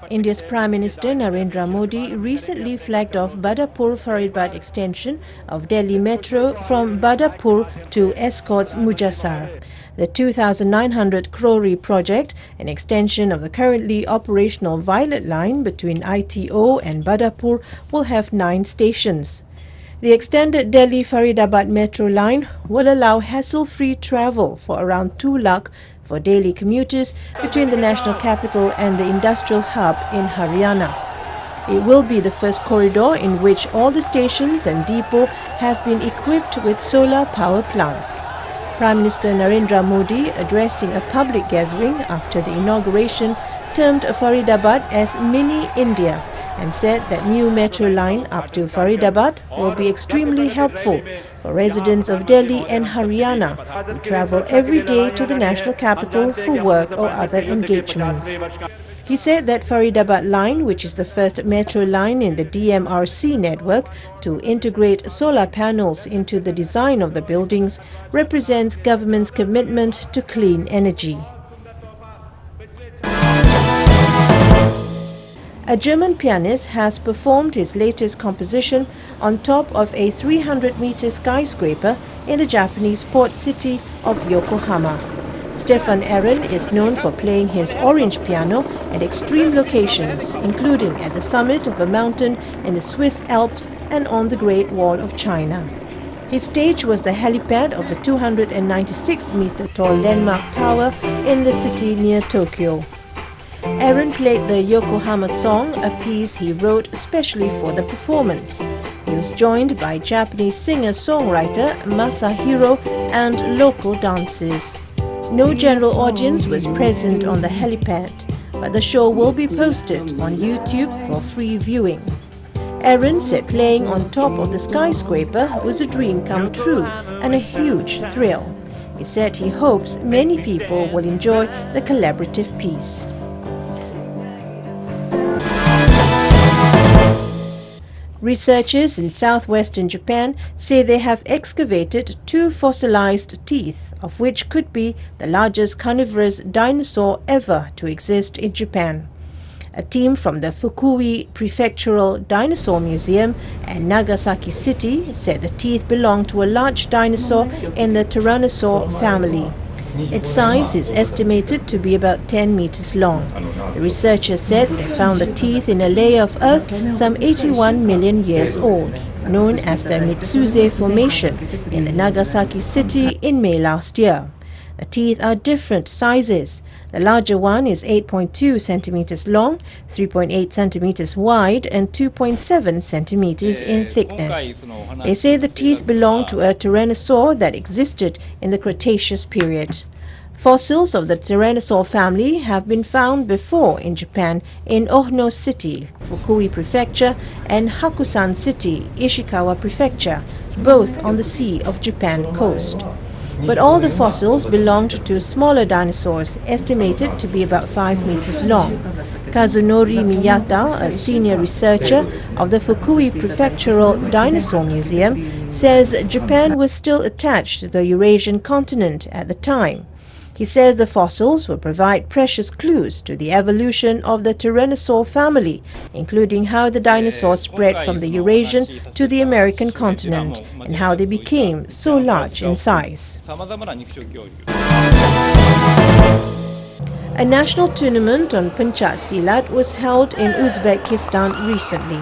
India's Prime Minister Narendra Modi recently flagged off Badapur-Faridabad extension of Delhi Metro from Badapur to Escorts Mujassar. The 2,900 crore project, an extension of the currently operational Violet line between ITO and Badapur, will have 9 stations. The extended Delhi-Faridabad metro line will allow hassle-free travel for around 2 lakh for daily commuters between the national capital and the industrial hub in Haryana. It will be the first corridor in which all the stations and depot have been equipped with solar power plants. Prime Minister Narendra Modi, addressing a public gathering after the inauguration, termed Faridabad as Mini India and said that new metro line up to Faridabad will be extremely helpful for residents of Delhi and Haryana who travel every day to the national capital for work or other engagements. He said that Faridabad line, which is the first metro line in the DMRC network to integrate solar panels into the design of the buildings, represents government's commitment to clean energy. A German pianist has performed his latest composition on top of a 300-meter skyscraper in the Japanese port city of Yokohama. Stefan Aaron is known for playing his orange piano at extreme locations, including at the summit of a mountain in the Swiss Alps and on the Great Wall of China. His stage was the helipad of the 296-meter tall landmark tower in the city near Tokyo. Aaron played the Yokohama song, a piece he wrote especially for the performance. He was joined by Japanese singer-songwriter Masahiro and local dancers. No general audience was present on the helipad, but the show will be posted on YouTube for free viewing. Aaron said playing on top of the skyscraper was a dream come true and a huge thrill. He said he hopes many people will enjoy the collaborative piece. Researchers in southwestern Japan say they have excavated 2 fossilized teeth, of which could be the largest carnivorous dinosaur ever to exist in Japan. A team from the Fukui Prefectural Dinosaur Museum and Nagasaki City said the teeth belong to a large dinosaur in the Tyrannosaur family. Its size is estimated to be about 10 meters long. The researchers said they found the teeth in a layer of earth some 81 million years old, known as the Mitsuze Formation, in the Nagasaki city in May last year. The teeth are different sizes. The larger one is 8.2 centimeters long, 3.8 centimeters wide, and 2.7 centimeters in thickness. They say the teeth belong to a tyrannosaur that existed in the Cretaceous period. Fossils of the Tyrannosaur family have been found before in Japan in Ohno City, Fukui Prefecture, and Hakusan City, Ishikawa Prefecture, both on the Sea of Japan coast. But all the fossils belonged to smaller dinosaurs, estimated to be about 5 meters long. Kazunori Miyata, a senior researcher of the Fukui Prefectural Dinosaur Museum, says Japan was still attached to the Eurasian continent at the time. He says the fossils will provide precious clues to the evolution of the Tyrannosaur family, including how the dinosaurs spread from the Eurasian to the American continent and how they became so large in size. A national tournament on Pencak Silat was held in Uzbekistan recently.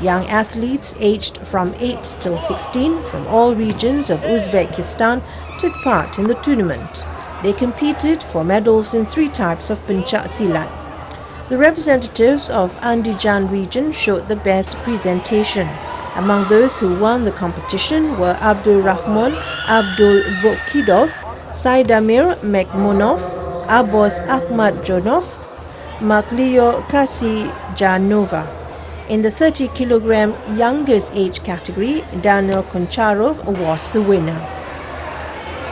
Young athletes aged from 8 till 16 from all regions of Uzbekistan took part in the tournament. They competed for medals in 3 types of Pencak Silat. The representatives of Andijan region showed the best presentation. Among those who won the competition were Abdul Rahman Abdul Vokidov, Saidamir Mekmonov, Abbas Ahmad Jonov, Maklio Kasijanova. In the 30-kilogram youngest age category, Daniel Koncharov was the winner.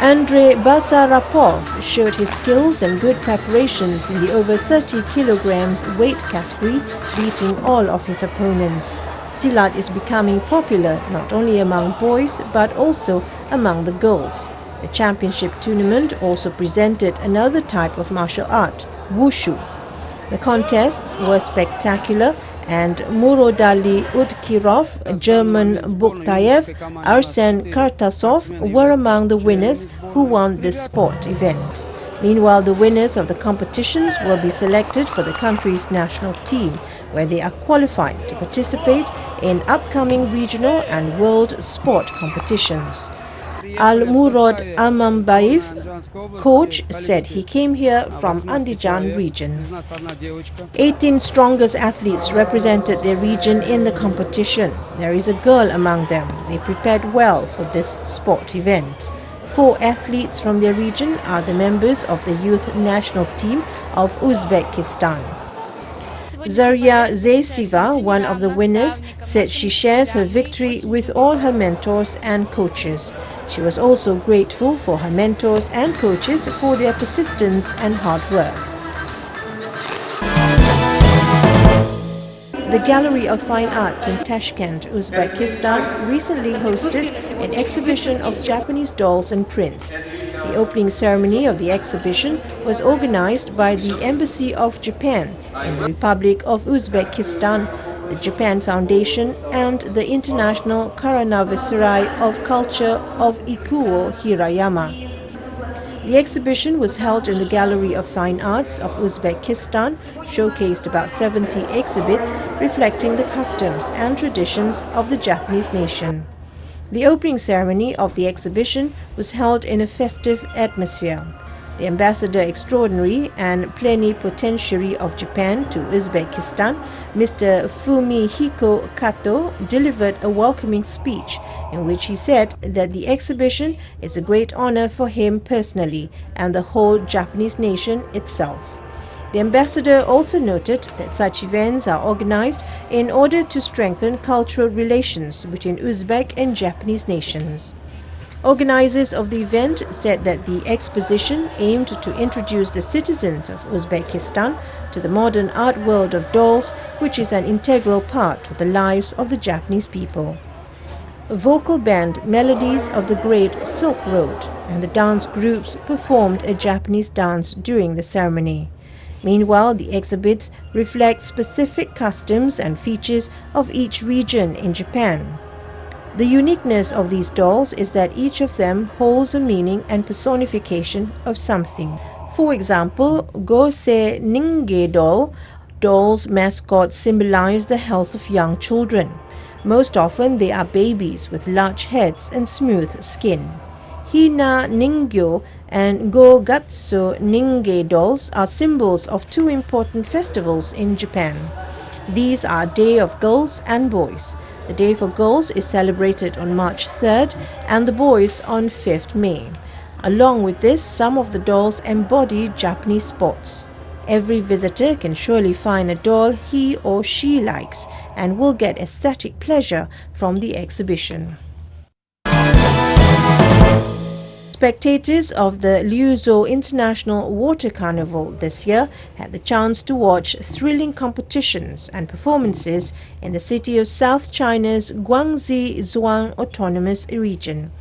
Andrei Basarapov showed his skills and good preparations in the over 30 kilograms weight category, beating all of his opponents. Silat is becoming popular not only among boys but also among the girls. The championship tournament also presented another type of martial art, wushu. The contests were spectacular and Murodali Udkirov, German Buktayev, Arsen Kartasov were among the winners who won this sport event. Meanwhile, the winners of the competitions will be selected for the country's national team, where they are qualified to participate in upcoming regional and world sport competitions. Al-Murad Amambayev, coach, said he came here from Andijan region. 18 strongest athletes represented their region in the competition. There is a girl among them. They prepared well for this sport event. 4 athletes from their region are the members of the youth national team of Uzbekistan. Zarya Zayseva, one of the winners, said she shares her victory with all her mentors and coaches. She was also grateful for her mentors and coaches for their persistence and hard work. The Gallery of Fine Arts in Tashkent, Uzbekistan, recently hosted an exhibition of Japanese dolls and prints. The opening ceremony of the exhibition was organized by the Embassy of Japan in the Republic of Uzbekistan, the Japan Foundation, and the International Karanavasarai of Culture of Ikuo Hirayama. The exhibition was held in the Gallery of Fine Arts of Uzbekistan, showcased about 70 exhibits reflecting the customs and traditions of the Japanese nation. The opening ceremony of the exhibition was held in a festive atmosphere. The Ambassador Extraordinary and Plenipotentiary of Japan to Uzbekistan, Mr. Fumihiko Kato, delivered a welcoming speech in which he said that the exhibition is a great honor for him personally and the whole Japanese nation itself. The ambassador also noted that such events are organized in order to strengthen cultural relations between Uzbek and Japanese nations. Organizers of the event said that the exposition aimed to introduce the citizens of Uzbekistan to the modern art world of dolls, which is an integral part of the lives of the Japanese people. A vocal band Melodies of the Great Silk Road and the dance groups performed a Japanese dance during the ceremony. Meanwhile, the exhibits reflect specific customs and features of each region in Japan. The uniqueness of these dolls is that each of them holds a meaning and personification of something. For example, Gosei Ninge doll's mascots symbolize the health of young children. Most often, they are babies with large heads and smooth skin. Hina Ningyo and Gogatsu Ninge dolls are symbols of 2 important festivals in Japan. These are Day of Girls and Boys. The Day for Girls is celebrated on March 3rd and the Boys on 5th May. Along with this, some of the dolls embody Japanese sports. Every visitor can surely find a doll he or she likes and will get aesthetic pleasure from the exhibition. Spectators of the Liuzhou International Water Carnival this year had the chance to watch thrilling competitions and performances in the city of South China's Guangxi Zhuang Autonomous Region.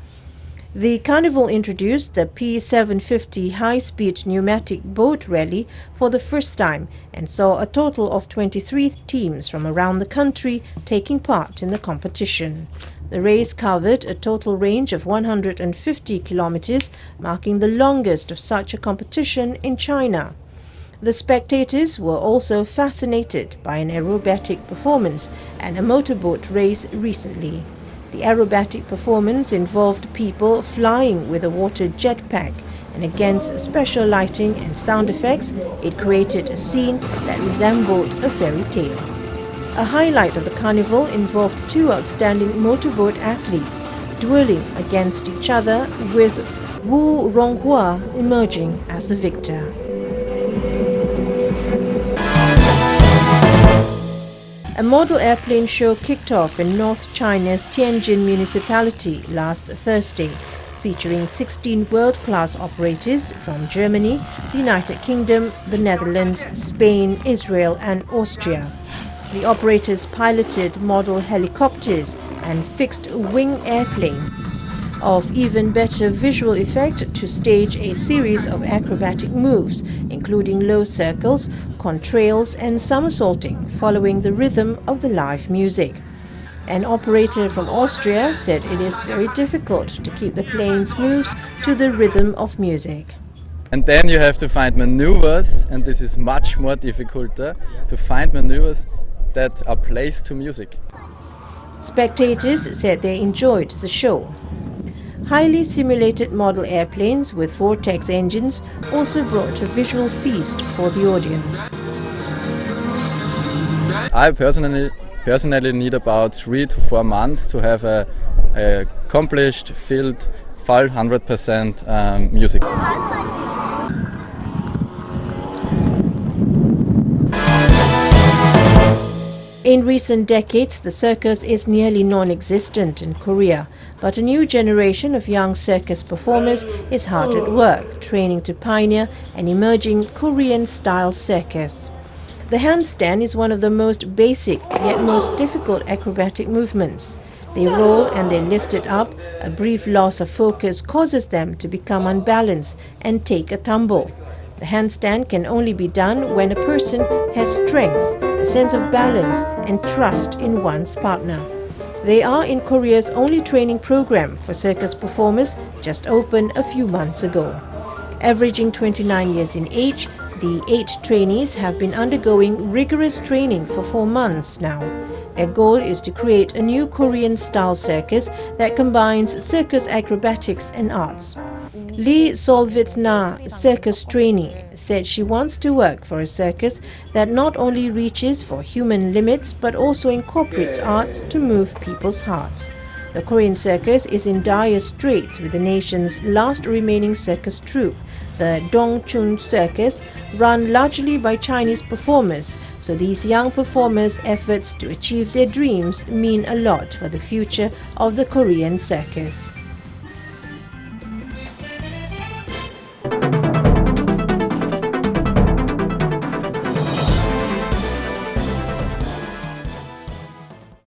The carnival introduced the P750 high-speed pneumatic boat rally for the first time and saw a total of 23 teams from around the country taking part in the competition. The race covered a total range of 150 kilometers, marking the longest of such a competition in China. The spectators were also fascinated by an aerobatic performance and a motorboat race recently. The aerobatic performance involved people flying with a water jetpack, and against special lighting and sound effects, it created a scene that resembled a fairy tale. A highlight of the carnival involved 2 outstanding motorboat athletes dueling against each other, with Wu Ronghua emerging as the victor. A model airplane show kicked off in North China's Tianjin municipality last Thursday, featuring 16 world-class operators from Germany, the United Kingdom, the Netherlands, Spain, Israel and Austria. The operators piloted model helicopters and fixed-wing airplanes. of even better visual effect to stage a series of acrobatic moves, including low circles, contrails and somersaulting, following the rhythm of the live music. An operator from Austria said it is very difficult to keep the plane's moves to the rhythm of music. And then you have to find maneuvers, and this is much more difficult to find maneuvers that are placed to music. Spectators said they enjoyed the show. Highly simulated model airplanes with vortex engines also brought a visual feast for the audience. I personally need about 3 to 4 months to have a accomplished, filled, 500% music. In recent decades, the circus is nearly non-existent in Korea, but a new generation of young circus performers is hard at work, training to pioneer an emerging Korean-style circus. The handstand is one of the most basic yet most difficult acrobatic movements. They roll and they lift it up. A brief loss of focus causes them to become unbalanced and take a tumble. The handstand can only be done when a person has strength, a sense of balance and trust in one's partner. They are in Korea's only training program for circus performers, just opened a few months ago. Averaging 29 years in age, the 8 trainees have been undergoing rigorous training for 4 months now. Their goal is to create a new Korean-style circus that combines circus acrobatics and arts. Lee Solvitna, circus trainee, said she wants to work for a circus that not only reaches for human limits but also incorporates arts to move people's hearts. The Korean circus is in dire straits with the nation's last remaining circus troupe, the Dongchun Circus, run largely by Chinese performers, so these young performers' efforts to achieve their dreams mean a lot for the future of the Korean circus.